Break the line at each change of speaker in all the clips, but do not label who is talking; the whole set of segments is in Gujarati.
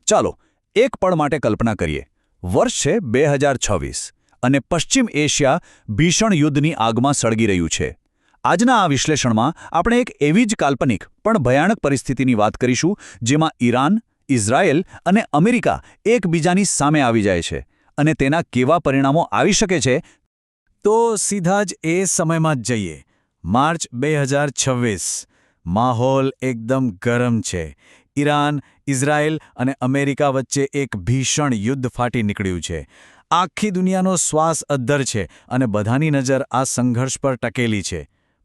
ચાલો એક પળ માટે કલ્પના કરીએ. વર્ષ છે 2026 અને પશ્ચિમ એશિયા ભીષણ યુદ્ધની આગમાં સળગી રહ્યું છે. આજના આ વિશ્લેષણમાં આપણે એક એવી જ કાલ્પનિક પણ ભયાનક પરિસ્થિતિની વાત કરીશું જેમાં ઈરાન, ઇઝરાયેલ અને અમેરિકા એકબીજાની સામે આવી જાય છે અને તેના કેવા પરિણામો આવી શકે છે.
તો સીધા જ એ સમયમાં જ જઈએ. માર્ચ 2026. માહોલ એકદમ ગરમ છે. ઈરાન, ઇઝરાયેલ અને અમેરિકા વચ્ચે એક ભીષણ યુદ્ધ ફાટી નીકળ્યું છે. આખી દુનિયાનો શ્વાસ અદ્ધર છે અને બધાની નજર આ સંઘર્ષ પર ટકેલી છે.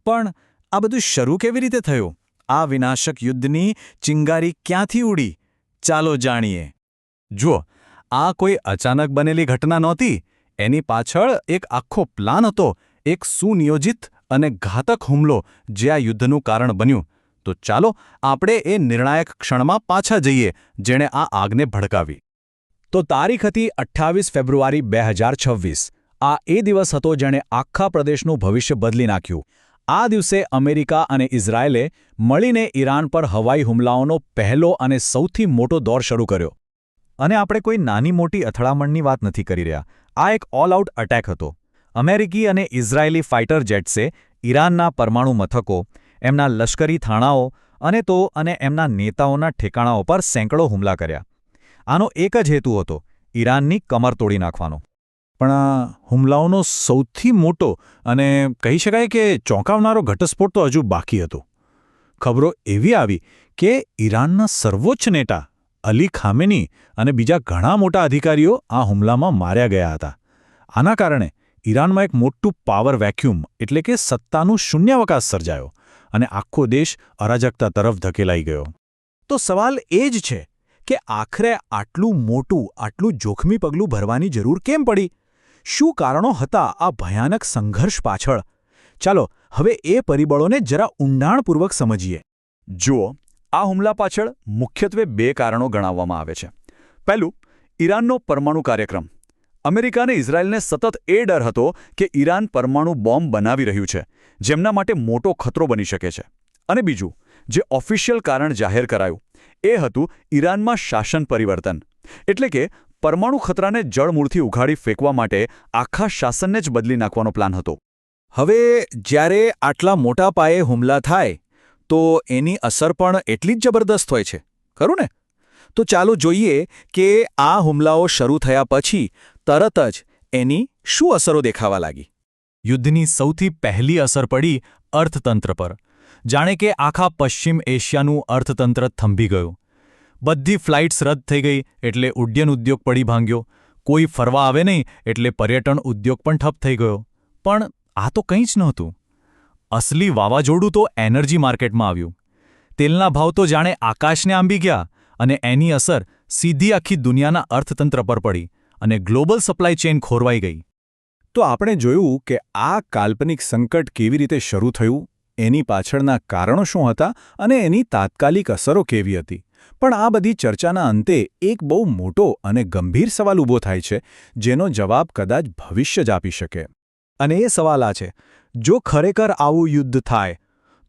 પણ આ બધું શરૂ કેવી રીતે થયું? આ વિનાશક યુદ્ધની ચિંગારી ક્યાંથી ઉડી? ચાલો જાણીએ.
જુઓ, આ કોઈ અચાનક બનેલી ઘટના નહોતી. એની પાછળ એક આખો પ્લાન હતો, એક સુનિયોજિત અને ઘાતક હુમલો જે આ યુદ્ધનું કારણ બન્યું. તો ચાલો આપણે એ નિર્ણાયક ક્ષણમાં પાછા જઈએ જેણે આ આગને ભડકાવી.
તો તારીખ હતી 28 ફેબ્રુઆરી 2026. આ એ દિવસ હતો જેણે આખા પ્રદેશનું ભવિષ્ય બદલી નાખ્યું. આ દિવસે અમેરિકા અને ઇઝરાયેલે મળીને ઈરાન પર હવાઈ હુમલાઓનો પહેલો અને સૌથી મોટો દોર શરૂ કર્યો.
અને આપણે કોઈ નાની મોટી અથડામણની વાત નથી કરી રહ્યા. આ એક ઓલ આઉટ અટેક હતો. અમેરિકી અને ઇઝરાયેલી ફાઇટર જેટ્સે ઈરાનના પરમાણુ મથકો, એમના લશ્કરી થાણાઓ અને એમના નેતાઓના ઠેકાણાઓ પર સેંકડો હુમલા કર્યા. આનો એક જ હેતુ હતો, ઈરાનની કમર તોડી નાખવાનો. પણ આ હુમલાઓનો સૌથી મોટો અને કહી શકાય કે ચોંકાવનારો ઘટસ્ફોટ તો હજુ બાકી હતો. ખબરો એવી આવી કે ઈરાનના સર્વોચ્ચ નેતા અલી ખામેની અને બીજા ઘણા મોટા અધિકારીઓ આ હુમલામાં માર્યા ગયા હતા. આના કારણે ઈરાનમાં એક મોટું પાવર વેક્યુમ એટલે કે સત્તાનું શૂન્યાવકાશ સર્જાયો અને આખો દેશ અરાજકતા તરફ ધકેલાઈ ગયો.
તો સવાલ એ જ છે કે આખરે આટલું મોટું, આટલું જોખમી પગલું ભરવાની જરૂર કેમ પડી? શું કારણો હતા આ ભયાનક સંઘર્ષ પાછળ? ચાલો હવે એ પરિબળોને જરા ઊંડાણપૂર્વક સમજીએ.
જુઓ, આ હુમલા પાછળ મુખ્યત્વે બે કારણો ગણાવવામાં આવે છે. પહેલું, ઈરાનનો પરમાણુ કાર્યક્રમ. અમેરિકા અને ઇઝરાયેલને સતત એ ડર હતો કે ઈરાન પરમાણુ બોમ્બ બનાવી રહ્યું છે, જેમના માટે મોટો ખતરો બની શકે છે. અને બીજું, જે ઓફિશિયલ કારણ જાહેર કરાયું, એ હતું ઈરાનમાં શાસન પરિવર્તન. એટલે કે પરમાણુ ખતરાને જડમૂળથી ઉઘાડી ફેંકવા માટે આખા શાસનને જ બદલી નાખવાનો પ્લાન હતો.
હવે જ્યારે આટલા મોટા પાયે હુમલા થાય તો એની અસર પણ એટલી જ જબરદસ્ત હોય છે, ખરું ને? તો ચાલો જોઈએ કે આ હુમલાઓ શરૂ થયા પછી તરત જ એની શું અસરો દેખાવા લાગી.
યુદ્ધની સૌથી પહેલી અસર પડી અર્થતંત્ર પર. જાણે કે આખા પશ્ચિમ એશિયાનું અર્થતંત્ર થંભી ગયું. બધી ફ્લાઇટ્સ રદ થઈ ગઈ એટલે ઉડ્ડયન ઉદ્યોગ પડી ભાંગ્યો. કોઈ ફરવા આવે નહીં એટલે પર્યટન ઉદ્યોગ પણ ઠપ થઈ ગયો. પણ આ તો કંઈ જ નહોતું. અસલી વાવાઝોડું તો એનર્જી માર્કેટમાં આવ્યું. તેલના ભાવ તો જાણે આકાશને આંબી ગયા અને એની અસર સીધી આખી દુનિયાના અર્થતંત્ર પર પડી અને ગ્લોબલ સપ્લાય ચેઇન ખોરવાઈ ગઈ.
તો આપણે જોયું કે આ કાલ્પનિક સંકટ કેવી રીતે શરૂ થયું, એની પાછળના કારણો શું હતા અને એની તાત્કાલિક અસરો કેવી હતી. પણ આ બધી ચર્ચાના અંતે એક બહુ મોટો અને ગંભીર સવાલ ઊભો થાય છે, જેનો જવાબ કદાચ ભવિષ્ય જ આપી શકે. અને એ સવાલ આ છે, જો ખરેખર આવું યુદ્ધ થાય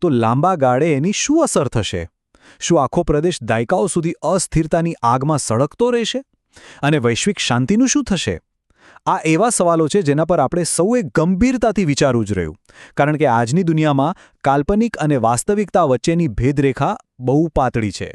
તો લાંબા ગાળે એની શું અસર થશે? શું આખો પ્રદેશ દાયકાઓ સુધી અસ્થિરતાની આગમાં સળગતો રહેશે? અને વૈશ્વિક શાંતિનું શું થશે? આ એવા સવાલો છે જેના પર આપણે સૌએ ગંભીરતાથી વિચારવું જ રહ્યું. કારણ કે આજની દુનિયામાં કાલ્પનિક અને વાસ્તવિકતા વચ્ચેની ભેદરેખા બહુ પાતળી છે.